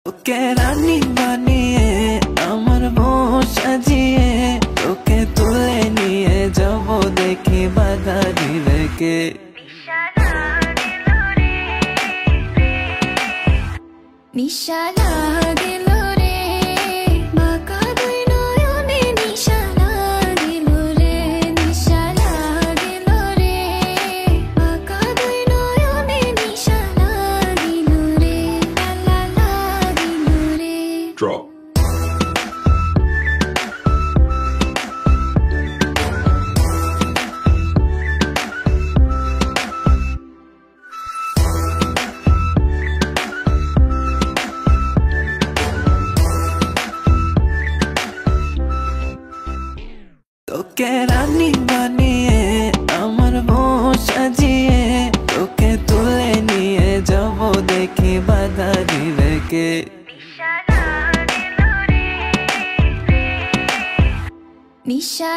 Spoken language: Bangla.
তোকে রানী বানিয়ে আমার বউ সাজিয়ে তোকে তুলে নিয়ে যাব দেখি বাধারি রেখে। নিশা লাগিল রে বাঁকা দুই নয়নে নিশা লাগিল রে নিশা লাগিল রে বাঁকা দুই নয়নে নিশা লাগিল রে লা লাগিল রে। Drop. তোকে রানী বানিয়ে আমার বউ সাজিয়ে তোকে তুলে নিয়ে যাব দেখি বাধারি রেখে। নিশা